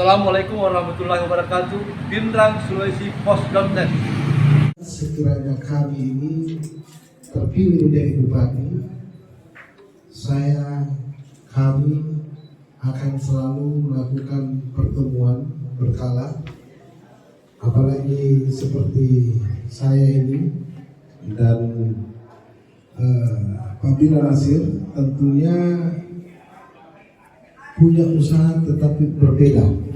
Assalamualaikum warahmatullahi wabarakatuh. Pindrang Sulawesi Pos.net. Sekiranya kami ini terpilih menjadi bupati, kami akan selalu melakukan pertemuan berkala, apalagi seperti saya ini dan Pak Bila Nasir tentunya punya usaha tetapi berbeda.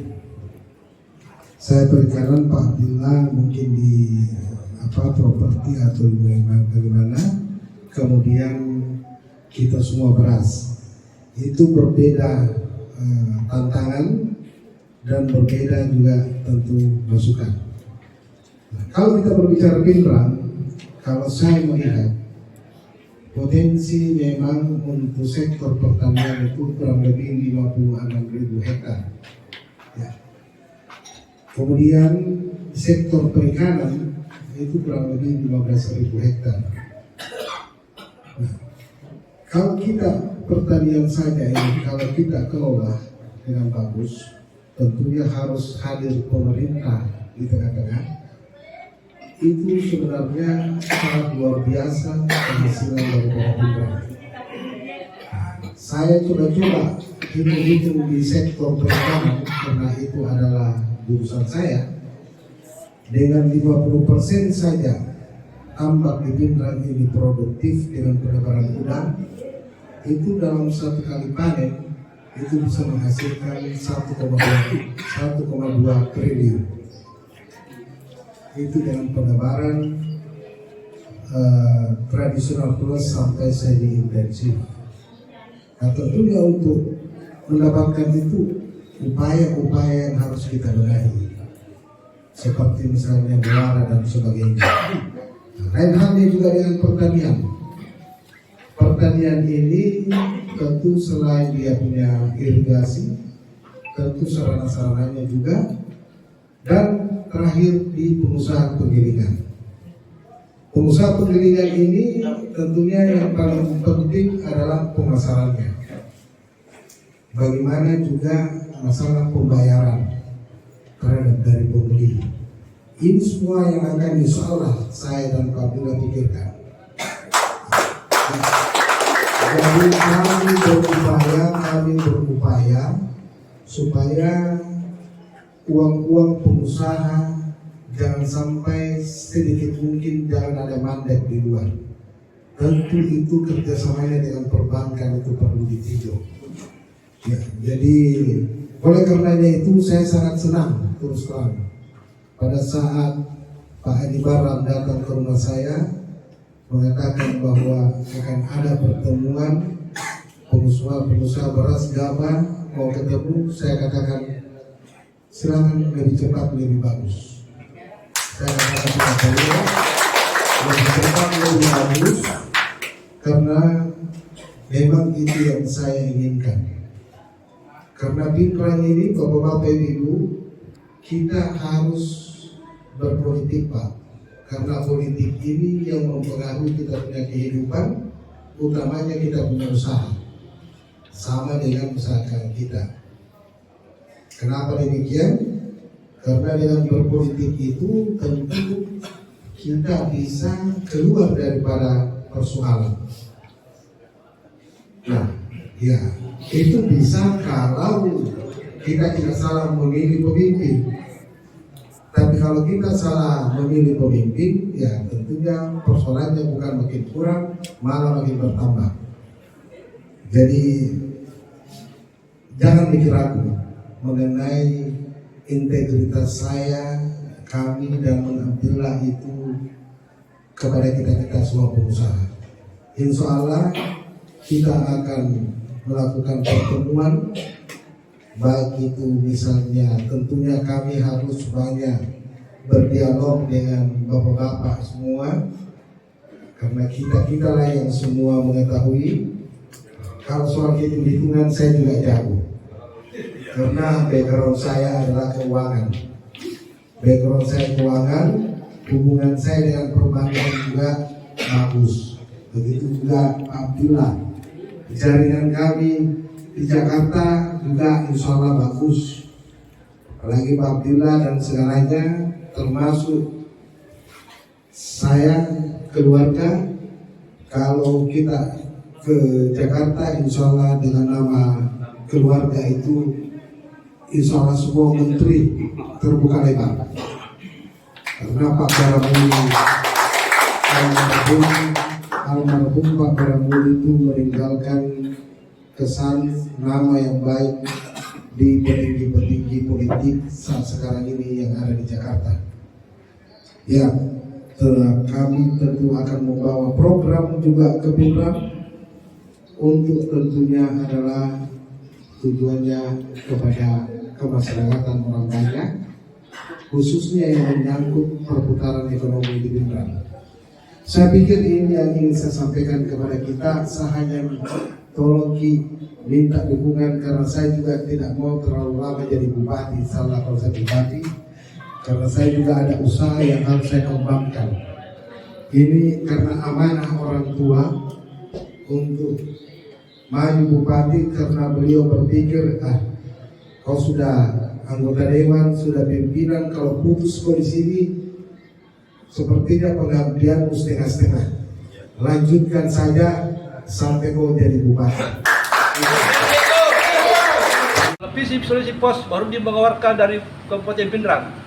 Saya berkenan Pak Bila mungkin di properti atau bagaimana, kemudian kita semua beras. Itu berbeda tantangan dan berbeda juga tentu masukan. Nah, kalau kita berbicara Pindrang, kalau saya melihat potensi memang untuk sektor pertanian itu kurang lebih 56.000 hektar. Ya. Kemudian sektor perikanan itu kurang lebih 15.000 hektar. Nah, kalau kita pertanian saja ini, kalau kita kelola dengan bagus, tentunya harus hadir pemerintah di tengah-tengah. Itu sebenarnya sangat luar biasa penghasilan dari Pindrang. Saya coba-coba hitung-hitung di sektor perikanan karena itu adalah jurusan saya. Dengan 50% saja tambak di Pindrang ini produktif dengan penebaran udang, itu dalam satu kali panen itu bisa menghasilkan 1,2 triliun. Itu dengan penebaran tradisional plus sampai semi intensif. Nah, tentunya untuk mendapatkan itu upaya-upaya yang harus kita benahi, seperti misalnya muara dan sebagainya. Lain halnya juga dengan pertanian. Pertanian ini tentu selain dia punya irigasi, tentu sarana-sarananya juga, dan terakhir di pengusaha penggilingan. Pengusaha penggilingan ini tentunya yang paling penting adalah pemasarannya. Bagaimana juga masalah pembayaran terhadap dari pembeli. Ini semua yang akan insyaallah saya dan Pak Bila pikirkan. Jadi kami berupaya supaya uang pengusaha jangan sampai sedikit mungkin jangan ada mandek di luar. Tentu itu kerjasamanya dengan perbankan itu perlu ditinjau. Ya, jadi oleh karenanya itu saya sangat senang terus terang pada saat Pak Edi Barang datang ke rumah saya mengatakan bahwa akan ada pertemuan pengusaha beras gabah mau ketemu. Saya katakan silakan lebih cepat lebih bagus. Saya katakan lebih cepat lebih bagus karena memang itu yang saya inginkan. Karena Pindrang ini Bapak-Bapak Ibu, kita harus berpolitik Pak. Karena politik ini yang mempengaruhi kita punya kehidupan, utamanya kita punya usaha. Sama dengan usaha kita. Kenapa demikian? Karena dengan berpolitik itu tentu kita bisa keluar daripada persoalan. Nah, ya itu bisa kalau kita tidak salah memilih pemimpin. Tapi kalau kita salah memilih pemimpin, ya tentunya persoalannya bukan makin kurang, malah makin bertambah. Jadi jangan mikir ragu mengenai integritas kami dan mengambillah itu kepada kita semua pengusaha. Insya Allah kita akan melakukan pertemuan, baik itu misalnya tentunya kami harus banyak berdialog dengan bapak-bapak semua, karena kita lah yang semua mengetahui. Kalau soal hitung-hitungan saya juga jago, karena background saya adalah keuangan. Hubungan saya dengan perbankan juga bagus. Begitu juga Abdullah. Jaringan kami di Jakarta juga insya Allah bagus. apalagi Pak Abdillah dan segalanya, termasuk saya, keluarga. Kalau kita ke Jakarta, insya Allah dengan nama keluarga itu, insya Allah semua menteri terbuka lebar. Karena Pak Baramuli, almarhum Pak Baramuli itu meninggalkan kesan nama yang baik di petinggi-petinggi politik saat sekarang ini yang ada di Jakarta. Ya, kami tentu akan membawa program juga ke Pindrang untuk tentunya adalah tujuannya kepada kemasyarakatan orang banyak, khususnya yang menyangkut perputaran ekonomi di Pindrang. Saya pikir ini yang ingin saya sampaikan kepada kita. Saya hanya tolong minta dukungan karena saya juga tidak mau terlalu lama jadi bupati. Salah kalau saya bupati, karena saya juga ada usaha yang harus saya kembangkan. Ini karena amanah orang tua untuk maju bupati, karena beliau berpikir, kau sudah anggota dewan, sudah pimpinan, kalau putus kau di sini, sepertinya pengabdianmu setengah-setengah. Lanjutkan saja sampai kau jadi bupati. Televisi Sulawesi Pos baru mengeluarkan dari Kabupaten Pindrang